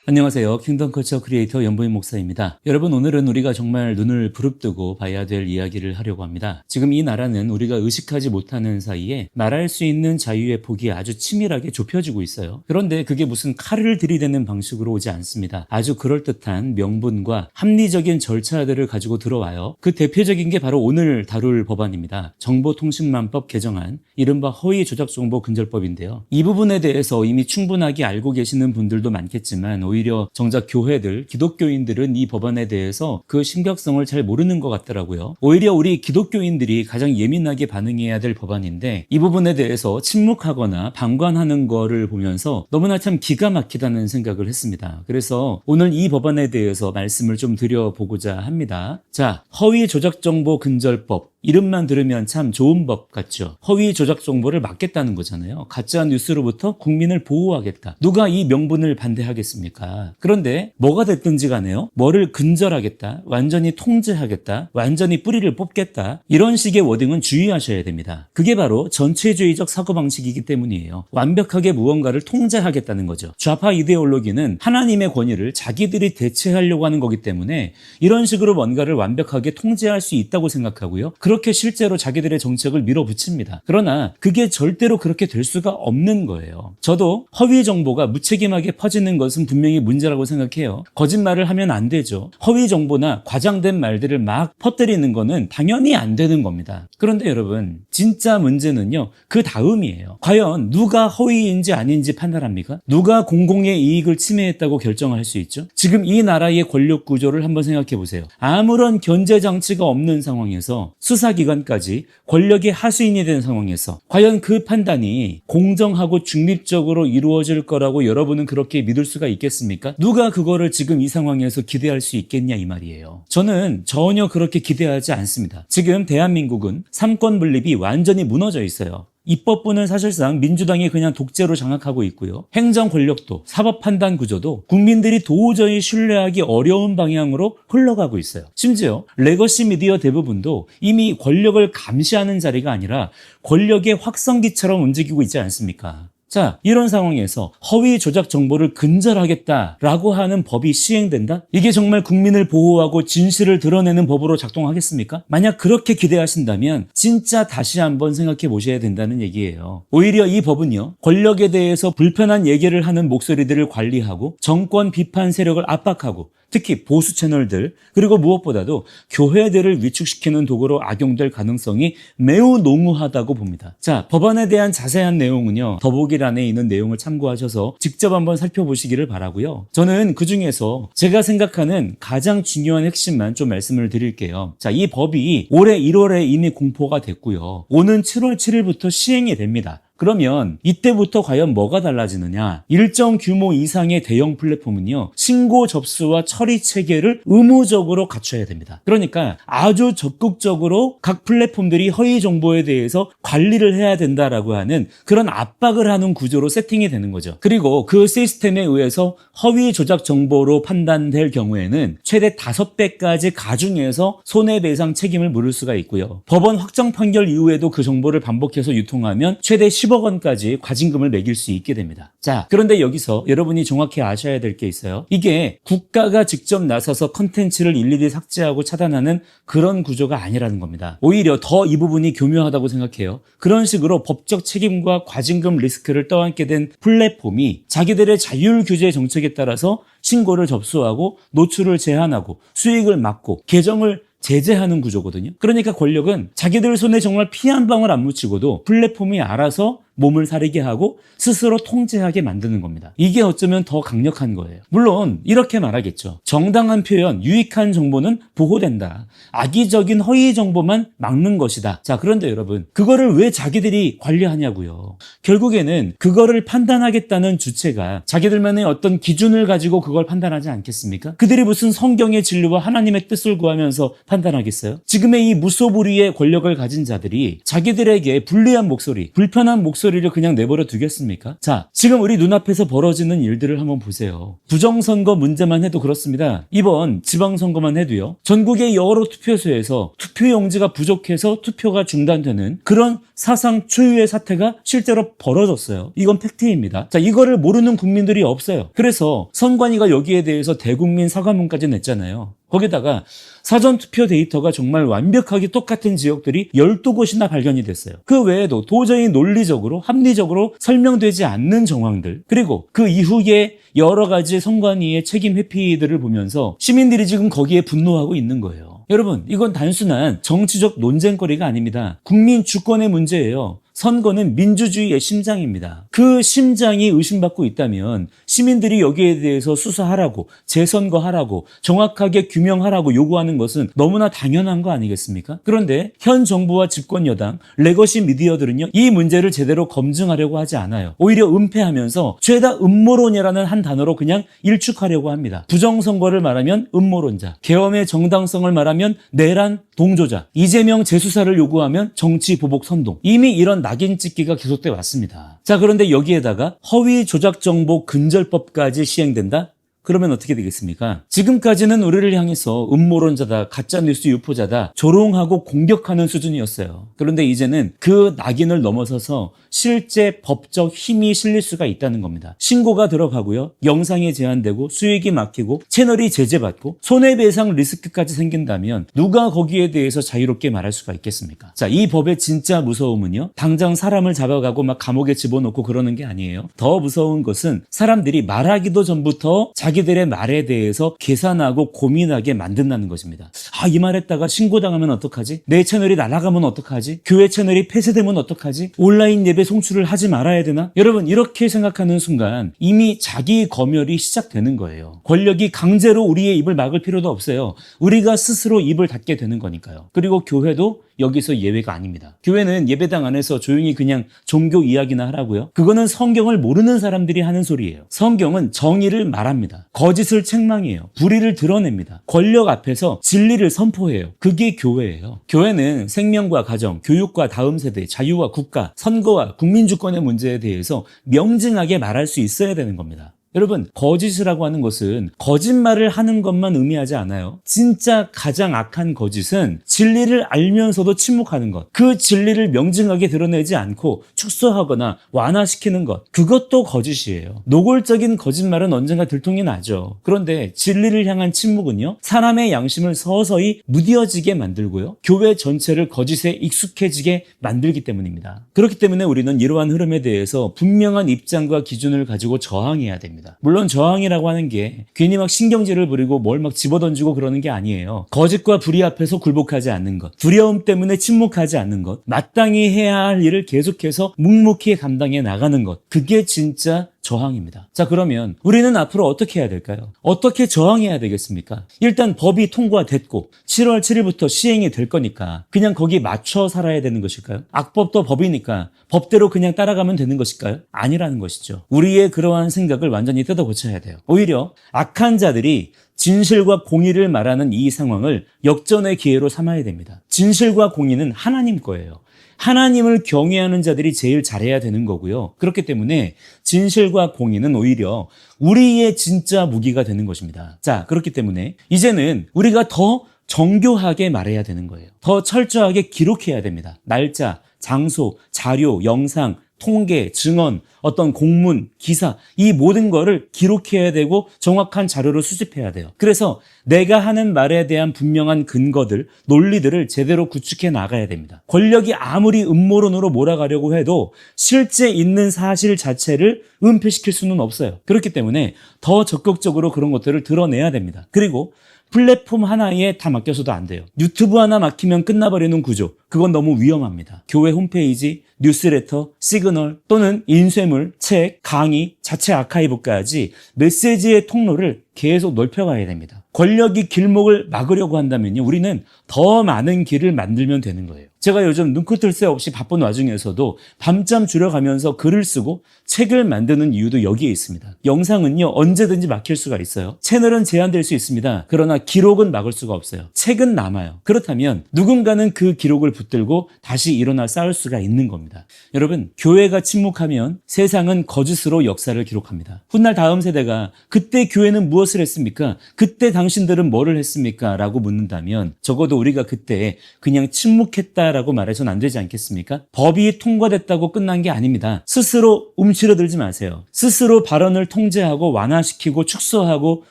안녕하세요. 킹덤 컬처 크리에이터 연보인 목사입니다. 여러분, 오늘은 우리가 정말 눈을 부릅뜨고 봐야 될 이야기를 하려고 합니다. 지금 이 나라는 우리가 의식하지 못하는 사이에 말할 수 있는 자유의 폭이 아주 치밀하게 좁혀지고 있어요. 그런데 그게 무슨 칼을 들이대는 방식으로 오지 않습니다. 아주 그럴듯한 명분과 합리적인 절차들을 가지고 들어와요. 그 대표적인 게 바로 오늘 다룰 법안입니다. 정보통신망법 개정안, 이른바 허위조작정보근절법인데요. 이 부분에 대해서 이미 충분하게 알고 계시는 분들도 많겠지만 오히려 정작 교회들, 기독교인들은 이 법안에 대해서 그 심각성을 잘 모르는 것 같더라고요. 오히려 우리 기독교인들이 가장 예민하게 반응해야 될 법안인데 이 부분에 대해서 침묵하거나 방관하는 거를 보면서 너무나 참 기가 막히다는 생각을 했습니다. 그래서 오늘 이 법안에 대해서 말씀을 좀 드려보고자 합니다. 자, 허위조작정보근절법. 이름만 들으면 참 좋은 법 같죠. 허위 조작 정보를 막겠다는 거잖아요. 가짜 뉴스로부터 국민을 보호하겠다. 누가 이 명분을 반대하겠습니까? 그런데 뭐가 됐든지 간에요. 뭐를 근절하겠다. 완전히 통제하겠다. 완전히 뿌리를 뽑겠다. 이런 식의 워딩은 주의하셔야 됩니다. 그게 바로 전체주의적 사고방식이기 때문이에요. 완벽하게 무언가를 통제하겠다는 거죠. 좌파 이데올로기는 하나님의 권위를 자기들이 대체하려고 하는 거기 때문에 이런 식으로 뭔가를 완벽하게 통제할 수 있다고 생각하고요. 그렇게 실제로 자기들의 정책을 밀어붙입니다. 그러나 그게 절대로 그렇게 될 수가 없는 거예요. 저도 허위 정보가 무책임하게 퍼지는 것은 분명히 문제라고 생각해요. 거짓말을 하면 안 되죠. 허위 정보나 과장된 말들을 막 퍼뜨리는 거는 당연히 안 되는 겁니다. 그런데 여러분, 진짜 문제는요, 그 다음이에요. 과연 누가 허위인지 아닌지 판단합니까? 누가 공공의 이익을 침해했다고 결정할 수 있죠? 지금 이 나라의 권력 구조를 한번 생각해 보세요. 아무런 견제 장치가 없는 상황에서 수사기관까지 권력의 하수인이 된 상황에서 과연 그 판단이 공정하고 중립적으로 이루어질 거라고 여러분은 그렇게 믿을 수가 있겠습니까? 누가 그거를 지금 이 상황에서 기대할 수 있겠냐 이 말이에요. 저는 전혀 그렇게 기대하지 않습니다. 지금 대한민국은 삼권 분립이 완전히 무너져 있어요. 입법부는 사실상 민주당이 그냥 독재로 장악하고 있고요. 행정 권력도 사법 판단 구조도 국민들이 도저히 신뢰하기 어려운 방향으로 흘러가고 있어요. 심지어 레거시 미디어 대부분도 이미 권력을 감시하는 자리가 아니라 권력의 확성기처럼 움직이고 있지 않습니까? 자, 이런 상황에서 허위 조작 정보를 근절하겠다라고 하는 법이 시행된다? 이게 정말 국민을 보호하고 진실을 드러내는 법으로 작동하겠습니까? 만약 그렇게 기대하신다면 진짜 다시 한번 생각해 보셔야 된다는 얘기예요. 오히려 이 법은요, 권력에 대해서 불편한 얘기를 하는 목소리들을 관리하고 정권 비판 세력을 압박하고 특히 보수 채널들 그리고 무엇보다도 교회들을 위축시키는 도구로 악용될 가능성이 매우 농후하다고 봅니다. 자, 법안에 대한 자세한 내용은요, 더보기란에 있는 내용을 참고하셔서 직접 한번 살펴보시기를 바라고요. 저는 그중에서 제가 생각하는 가장 중요한 핵심만 좀 말씀을 드릴게요. 자, 이 법이 올해 1월에 이미 공포가 됐고요. 오는 7월 7일부터 시행이 됩니다. 그러면 이때부터 과연 뭐가 달라지느냐? 일정 규모 이상의 대형 플랫폼은요, 신고 접수와 처리 체계를 의무적으로 갖춰야 됩니다. 그러니까 아주 적극적으로 각 플랫폼들이 허위 정보에 대해서 관리를 해야 된다라고 하는 그런 압박을 하는 구조로 세팅이 되는 거죠. 그리고 그 시스템에 의해서 허위 조작 정보로 판단될 경우에는 최대 5배까지 가중해서 손해배상 책임을 물을 수가 있고요. 법원 확정 판결 이후에도 그 정보를 반복해서 유통하면 최대 10억 원까지 과징금을 매길 수 있게 됩니다. 자, 그런데 여기서 여러분이 정확히 아셔야 될 게 있어요. 이게 국가가 직접 나서서 컨텐츠를 일일이 삭제하고 차단하는 그런 구조가 아니라는 겁니다. 오히려 더 이 부분이 교묘하다고 생각해요. 그런 식으로 법적 책임과 과징금 리스크를 떠안게 된 플랫폼이 자기들의 자율 규제 정책에 따라서 신고를 접수하고 노출을 제한하고 수익을 막고 계정을 제재하는 구조거든요. 그러니까 권력은 자기들 손에 정말 피 한 방울 안 묻히고도 플랫폼이 알아서 몸을 사리게 하고 스스로 통제하게 만드는 겁니다. 이게 어쩌면 더 강력한 거예요. 물론 이렇게 말하겠죠. 정당한 표현, 유익한 정보는 보호된다. 악의적인 허위 정보만 막는 것이다. 자, 그런데 여러분, 그거를 왜 자기들이 관리하냐고요. 결국에는 그거를 판단하겠다는 주체가 자기들만의 어떤 기준을 가지고 그걸 판단하지 않겠습니까? 그들이 무슨 성경의 진리와 하나님의 뜻을 구하면서 판단하겠어요? 지금의 이 무소불위의 권력을 가진 자들이 자기들에게 불리한 목소리, 불편한 목소리 목소리를 그냥 내버려 두겠습니까? 자, 지금 우리 눈앞에서 벌어지는 일들을 한번 보세요. 부정선거 문제만 해도 그렇습니다. 이번 지방선거만 해도요. 전국의 여러 투표소에서 투표용지가 부족해서 투표가 중단되는 그런 사상 초유의 사태가 실제로 벌어졌어요. 이건 팩트입니다. 자, 이거를 모르는 국민들이 없어요. 그래서 선관위가 여기에 대해서 대국민 사과문까지 냈잖아요. 거기다가 사전투표 데이터가 정말 완벽하게 똑같은 지역들이 12곳이나 발견이 됐어요. 그 외에도 도저히 논리적으로 합리적으로 설명되지 않는 정황들, 그리고 그 이후에 여러 가지 선관위의 책임 회피들을 보면서 시민들이 지금 거기에 분노하고 있는 거예요. 여러분, 이건 단순한 정치적 논쟁거리가 아닙니다. 국민 주권의 문제예요. 선거는 민주주의의 심장입니다. 그 심장이 의심받고 있다면 시민들이 여기에 대해서 수사하라고, 재선거하라고, 정확하게 규명하라고 요구하는 것은 너무나 당연한 거 아니겠습니까? 그런데 현 정부와 집권 여당, 레거시 미디어들은요, 이 문제를 제대로 검증하려고 하지 않아요. 오히려 은폐하면서 죄다 음모론이라는 한 단어로 그냥 일축하려고 합니다. 부정선거를 말하면 음모론자, 계엄의 정당성을 말하면 내란 동조자, 이재명 재수사를 요구하면 정치 보복 선동. 이미 이런 낙인 찍기가 계속돼 왔습니다. 자, 그런데 여기에다가 허위 조작 정보 근절법까지 시행된다? 그러면 어떻게 되겠습니까? 지금까지는 우리를 향해서 음모론자다, 가짜뉴스 유포자다, 조롱하고 공격하는 수준이었어요. 그런데 이제는 그 낙인을 넘어서서 실제 법적 힘이 실릴 수가 있다는 겁니다. 신고가 들어가고요, 영상이 제한되고 수익이 막히고 채널이 제재받고 손해배상 리스크까지 생긴다면 누가 거기에 대해서 자유롭게 말할 수가 있겠습니까? 자, 이 법의 진짜 무서움은요, 당장 사람을 잡아가고 막 감옥에 집어넣고 그러는 게 아니에요. 더 무서운 것은 사람들이 말하기도 전부터 자기들의 말에 대해서 계산하고 고민하게 만든다는 것입니다. 아, 이 말했다가 신고당하면 어떡하지? 내 채널이 날아가면 어떡하지? 교회 채널이 폐쇄되면 어떡하지? 온라인 예배 송출을 하지 말아야 되나? 여러분, 이렇게 생각하는 순간 이미 자기 검열이 시작되는 거예요. 권력이 강제로 우리의 입을 막을 필요도 없어요. 우리가 스스로 입을 닫게 되는 거니까요. 그리고 교회도 여기서 예외가 아닙니다. 교회는 예배당 안에서 조용히 그냥 종교 이야기나 하라고요? 그거는 성경을 모르는 사람들이 하는 소리예요. 성경은 정의를 말합니다. 거짓을 책망해요. 불의를 드러냅니다. 권력 앞에서 진리를 선포해요. 그게 교회예요. 교회는 생명과 가정, 교육과 다음 세대, 자유와 국가, 선거와 국민주권의 문제에 대해서 명징하게 말할 수 있어야 되는 겁니다. 여러분, 거짓이라고 하는 것은 거짓말을 하는 것만 의미하지 않아요. 진짜 가장 악한 거짓은 진리를 알면서도 침묵하는 것, 그 진리를 명징하게 드러내지 않고 축소하거나 완화시키는 것, 그것도 거짓이에요. 노골적인 거짓말은 언젠가 들통이 나죠. 그런데 진리를 향한 침묵은요, 사람의 양심을 서서히 무뎌지게 만들고요, 교회 전체를 거짓에 익숙해지게 만들기 때문입니다. 그렇기 때문에 우리는 이러한 흐름에 대해서 분명한 입장과 기준을 가지고 저항해야 됩니다. 물론 저항이라고 하는 게 괜히 막 신경질을 부리고 뭘 막 집어던지고 그러는 게 아니에요. 거짓과 불의 앞에서 굴복하지 않는 것, 두려움 때문에 침묵하지 않는 것, 마땅히 해야 할 일을 계속해서 묵묵히 감당해 나가는 것, 그게 진짜 저항입니다. 자, 그러면 우리는 앞으로 어떻게 해야 될까요? 어떻게 저항해야 되겠습니까? 일단 법이 통과됐고 7월 7일부터 시행이 될 거니까 그냥 거기에 맞춰 살아야 되는 것일까요? 악법도 법이니까 법대로 그냥 따라가면 되는 것일까요? 아니라는 것이죠. 우리의 그러한 생각을 완전히 뜯어 고쳐야 돼요. 오히려 악한 자들이 진실과 공의를 말하는 이 상황을 역전의 기회로 삼아야 됩니다. 진실과 공의는 하나님 거예요. 하나님을 경외하는 자들이 제일 잘해야 되는 거고요. 그렇기 때문에 진실과 공의는 오히려 우리의 진짜 무기가 되는 것입니다. 자, 그렇기 때문에 이제는 우리가 더 정교하게 말해야 되는 거예요. 더 철저하게 기록해야 됩니다. 날짜, 장소, 자료, 영상, 통계, 증언, 어떤 공문, 기사, 이 모든 거를 기록해야 되고 정확한 자료를 수집해야 돼요. 그래서 내가 하는 말에 대한 분명한 근거들, 논리들을 제대로 구축해 나가야 됩니다. 권력이 아무리 음모론으로 몰아가려고 해도 실제 있는 사실 자체를 은폐시킬 수는 없어요. 그렇기 때문에 더 적극적으로 그런 것들을 드러내야 됩니다. 그리고 플랫폼 하나에 다 맡겨서도 안 돼요. 유튜브 하나 맡기면 끝나버리는 구조, 그건 너무 위험합니다. 교회 홈페이지, 뉴스레터, 시그널 또는 인쇄물, 책, 강의, 자체 아카이브까지 메시지의 통로를 계속 넓혀가야 됩니다. 권력이 길목을 막으려고 한다면요, 우리는 더 많은 길을 만들면 되는 거예요. 제가 요즘 눈코뜰 새 없이 바쁜 와중에서도 밤잠 줄여가면서 글을 쓰고 책을 만드는 이유도 여기에 있습니다. 영상은요, 언제든지 막힐 수가 있어요. 채널은 제한될 수 있습니다. 그러나 기록은 막을 수가 없어요. 책은 남아요. 그렇다면 누군가는 그 기록을 붙들고 다시 일어나 싸울 수가 있는 겁니다. 여러분, 교회가 침묵하면 세상은 거짓으로 역사를 기록합니다. 훗날 다음 세대가 그때 교회는 무엇을 했습니까? 그때 당신들은 뭐를 했습니까? 라고 묻는다면 적어도 우리가 그때 그냥 침묵했다라고 말해서는 안 되지 않겠습니까? 법이 통과됐다고 끝난 게 아닙니다. 스스로 움츠러들지 마세요. 스스로 발언을 통제하고 완화시키고 축소하고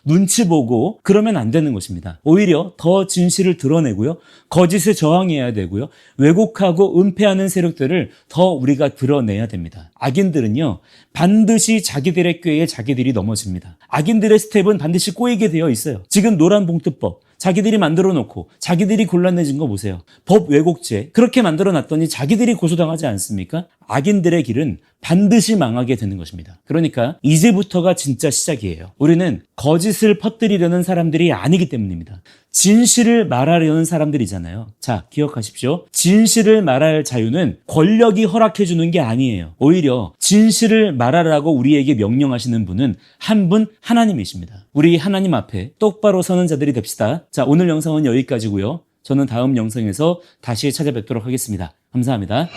눈치 보고 그러면 안 되는 것입니다. 오히려 더 진실을 드러내고요. 거짓에 저항해야 되고요. 왜곡하고 은폐하는 세력들을 더 우리가 드러내야 됩니다. 악인들은요, 반드시 자기들의 꾀에 자기들이 넘어집니다. 악인들의 스텝은 반드시 꼬이게 되어 있어요. 지금 노란봉투법 자기들이 만들어 놓고 자기들이 곤란해진 거 보세요. 법 왜곡죄 그렇게 만들어 놨더니 자기들이 고소당하지 않습니까? 악인들의 길은 반드시 망하게 되는 것입니다. 그러니까 이제부터가 진짜 시작이에요. 우리는 거짓을 퍼뜨리려는 사람들이 아니기 때문입니다. 진실을 말하려는 사람들이잖아요. 자, 기억하십시오. 진실을 말할 자유는 권력이 허락해 주는 게 아니에요. 오히려 진실을 말하라고 우리에게 명령하시는 분은 한 분 하나님이십니다. 우리 하나님 앞에 똑바로 서는 자들이 됩시다. 자, 오늘 영상은 여기까지고요. 저는 다음 영상에서 다시 찾아뵙도록 하겠습니다. 감사합니다.